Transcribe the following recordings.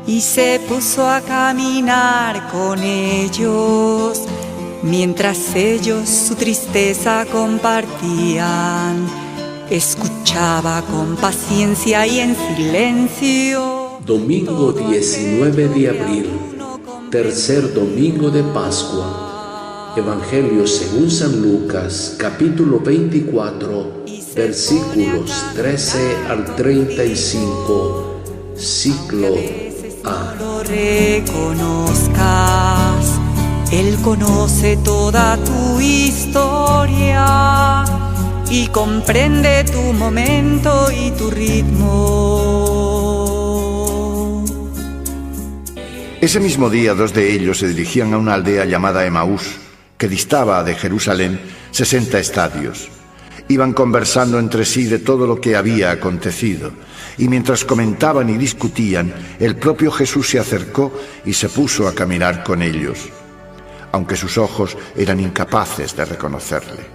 y se puso a caminar con ellos, mientras ellos su tristeza compartían. Escuchaba con paciencia y en silencio. Domingo 19 de abril, tercer domingo de Pascua. Evangelio según San Lucas, capítulo 24, versículos 13 al 35, ciclo A. Lo reconozcas, Él conoce toda tu historia y comprende tu momento y tu ritmo. Ese mismo día, dos de ellos se dirigían a una aldea llamada Emaús, que distaba de Jerusalén 60 estadios. Iban conversando entre sí de todo lo que había acontecido, y mientras comentaban y discutían, el propio Jesús se acercó y se puso a caminar con ellos, aunque sus ojos eran incapaces de reconocerle.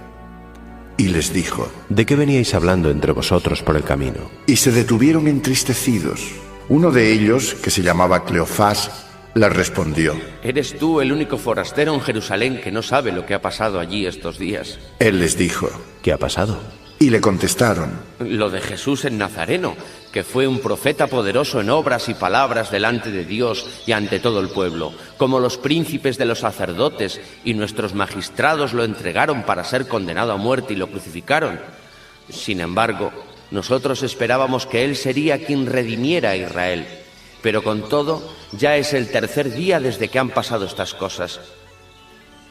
Y les dijo: ¿De qué veníais hablando entre vosotros por el camino? Y se detuvieron entristecidos. Uno de ellos, que se llamaba Cleofás, les respondió: ¿Eres tú el único forastero en Jerusalén que no sabe lo que ha pasado allí estos días? Él les dijo: ¿Qué ha pasado? Y le contestaron: Lo de Jesús en Nazareno, que fue un profeta poderoso en obras y palabras delante de Dios y ante todo el pueblo, como los príncipes de los sacerdotes y nuestros magistrados lo entregaron para ser condenado a muerte y lo crucificaron. Sin embargo, nosotros esperábamos que Él sería quien redimiera a Israel. Pero con todo, ya es el tercer día desde que han pasado estas cosas.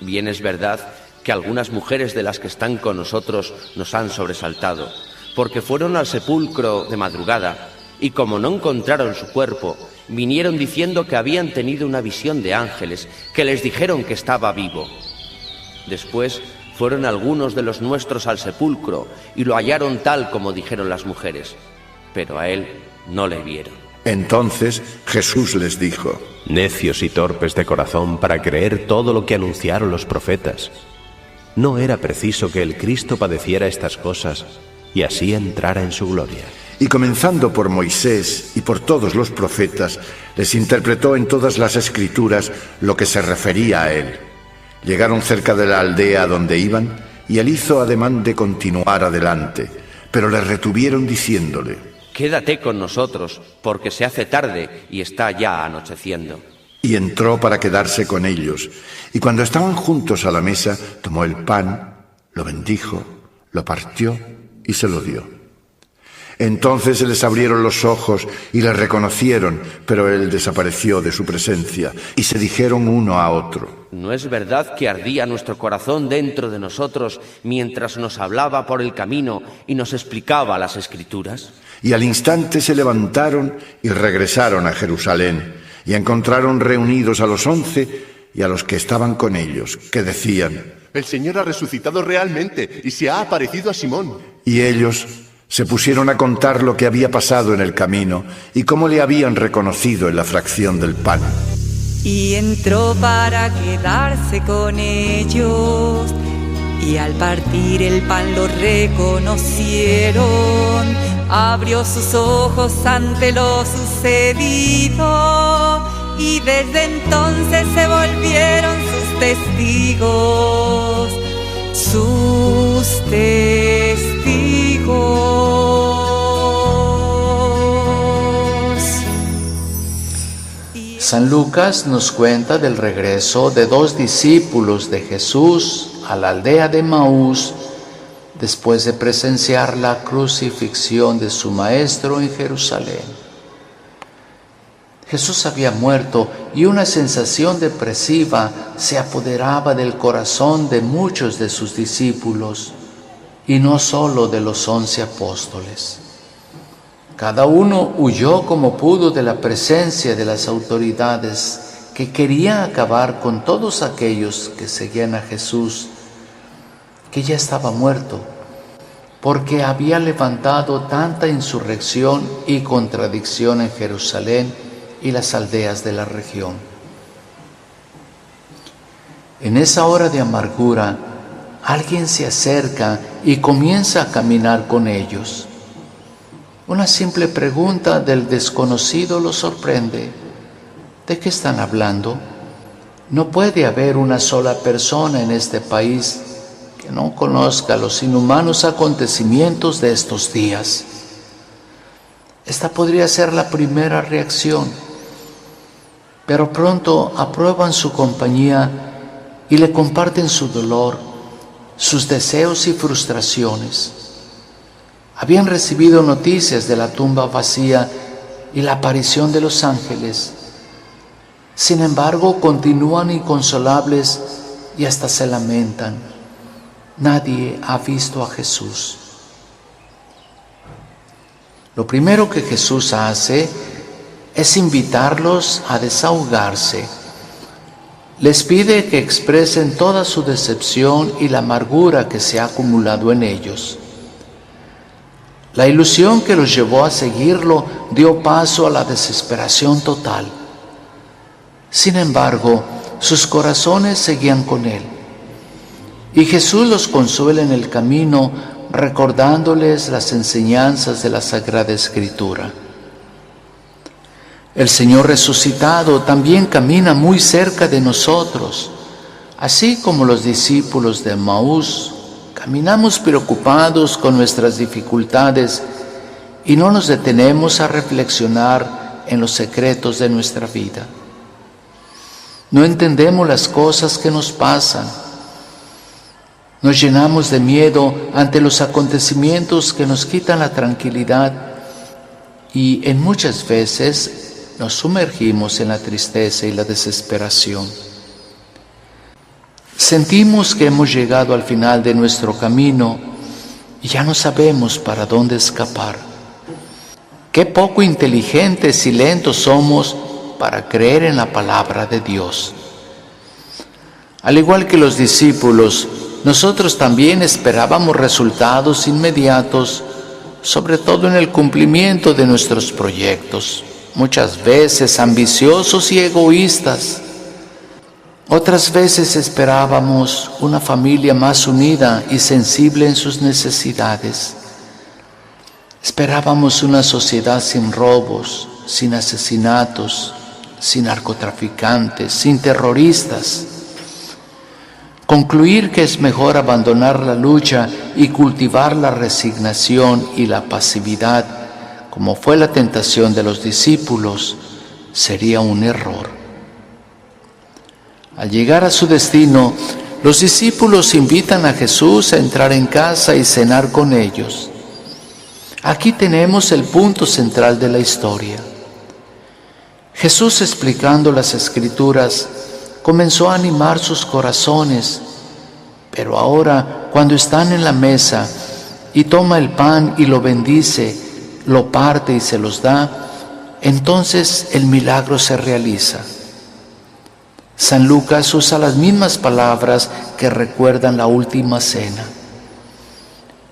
Bien es verdad que algunas mujeres de las que están con nosotros nos han sobresaltado, porque fueron al sepulcro de madrugada y como no encontraron su cuerpo, vinieron diciendo que habían tenido una visión de ángeles que les dijeron que estaba vivo. Después fueron algunos de los nuestros al sepulcro y lo hallaron tal como dijeron las mujeres, pero a él no le vieron. Entonces Jesús les dijo: Necios y torpes de corazón para creer todo lo que anunciaron los profetas. ¿No era preciso que el Cristo padeciera estas cosas y así entrara en su gloria? Y comenzando por Moisés y por todos los profetas, les interpretó en todas las Escrituras lo que se refería a él. Llegaron cerca de la aldea donde iban y él hizo ademán de continuar adelante, pero le retuvieron diciéndole: Quédate con nosotros, porque se hace tarde y está ya anocheciendo. Y entró para quedarse con ellos, y cuando estaban juntos a la mesa, tomó el pan, lo bendijo, lo partió y se lo dio. Entonces se les abrieron los ojos y le reconocieron, pero él desapareció de su presencia, y se dijeron uno a otro: ¿No es verdad que ardía nuestro corazón dentro de nosotros mientras nos hablaba por el camino y nos explicaba las Escrituras? Y al instante se levantaron y regresaron a Jerusalén, y encontraron reunidos a los 11 y a los que estaban con ellos, que decían: El Señor ha resucitado realmente y se ha aparecido a Simón. Y ellos se pusieron a contar lo que había pasado en el camino y cómo le habían reconocido en la fracción del pan. Y entró para quedarse con ellos, y al partir el pan lo reconocieron. Abrió sus ojos ante lo sucedido, y desde entonces se volvieron sus testigos. Sus testigos. San Lucas nos cuenta del regreso de dos discípulos de Jesús a la aldea de Emaús después de presenciar la crucifixión de su maestro en Jerusalén. Jesús había muerto y una sensación depresiva se apoderaba del corazón de muchos de sus discípulos, y no solo de los 11 apóstoles. Cada uno huyó como pudo de la presencia de las autoridades que querían acabar con todos aquellos que seguían a Jesús, que ya estaba muerto, porque había levantado tanta insurrección y contradicción en Jerusalén y las aldeas de la región. En esa hora de amargura, alguien se acerca y comienza a caminar con ellos. Una simple pregunta del desconocido los sorprende. ¿De qué están hablando? No puede haber una sola persona en este país que no conozca los inhumanos acontecimientos de estos días. Esta podría ser la primera reacción, pero pronto aprueban su compañía y le comparten su dolor, sus deseos y frustraciones. Habían recibido noticias de la tumba vacía y la aparición de los ángeles. Sin embargo, continúan inconsolables y hasta se lamentan. Nadie ha visto a Jesús. Lo primero que Jesús hace es invitarlos a desahogarse. Les pide que expresen toda su decepción y la amargura que se ha acumulado en ellos. La ilusión que los llevó a seguirlo dio paso a la desesperación total. Sin embargo, sus corazones seguían con Él. Y Jesús los consuela en el camino, recordándoles las enseñanzas de la Sagrada Escritura. El Señor resucitado también camina muy cerca de nosotros, así como los discípulos de Emaús. Caminamos preocupados con nuestras dificultades y no nos detenemos a reflexionar en los secretos de nuestra vida. No entendemos las cosas que nos pasan. Nos llenamos de miedo ante los acontecimientos que nos quitan la tranquilidad y en muchas veces nos sumergimos en la tristeza y la desesperación. Sentimos que hemos llegado al final de nuestro camino y ya no sabemos para dónde escapar. Qué poco inteligentes y lentos somos para creer en la palabra de Dios. Al igual que los discípulos, nosotros también esperábamos resultados inmediatos, sobre todo en el cumplimiento de nuestros proyectos, muchas veces ambiciosos y egoístas. Otras veces esperábamos una familia más unida y sensible en sus necesidades. Esperábamos una sociedad sin robos, sin asesinatos, sin narcotraficantes, sin terroristas. Concluir que es mejor abandonar la lucha y cultivar la resignación y la pasividad, como fue la tentación de los discípulos, sería un error. Al llegar a su destino, los discípulos invitan a Jesús a entrar en casa y cenar con ellos. Aquí tenemos el punto central de la historia. Jesús, explicando las Escrituras, comenzó a animar sus corazones, pero ahora, cuando están en la mesa y toma el pan y lo bendice, lo parte y se los da, entonces el milagro se realiza. San Lucas usa las mismas palabras que recuerdan la última cena.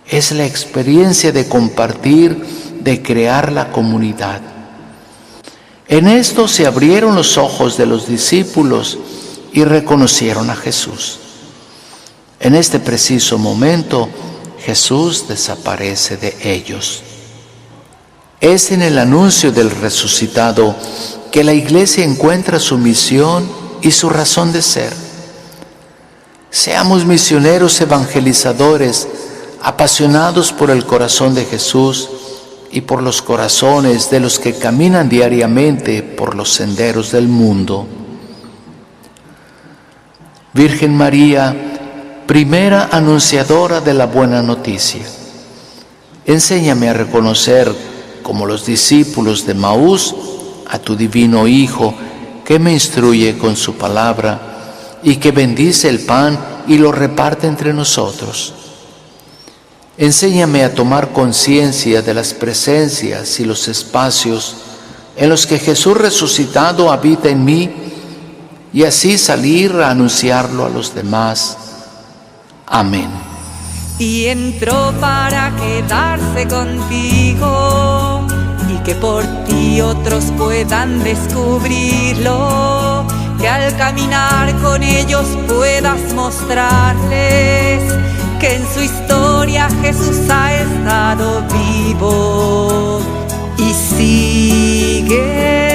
Es la experiencia de compartir, de crear la comunidad. En esto se abrieron los ojos de los discípulos y reconocieron a Jesús. En este preciso momento, Jesús desaparece de ellos. Es en el anuncio del resucitado que la Iglesia encuentra su misión y su razón de ser. Seamos misioneros evangelizadores, apasionados por el corazón de Jesús y por los corazones de los que caminan diariamente por los senderos del mundo. Virgen María, primera anunciadora de la buena noticia, enséñame a reconocer, como los discípulos de Emaús, a tu divino Hijo, que me instruye con su palabra y que bendice el pan y lo reparte entre nosotros. Enséñame a tomar conciencia de las presencias y los espacios en los que Jesús resucitado habita en mí y así salir a anunciarlo a los demás. Amén. Y entró para quedarse contigo y que por ti otros puedan descubrirlo, que al caminar con ellos puedas mostrarles que en su historia Jesús ha estado vivo y sigue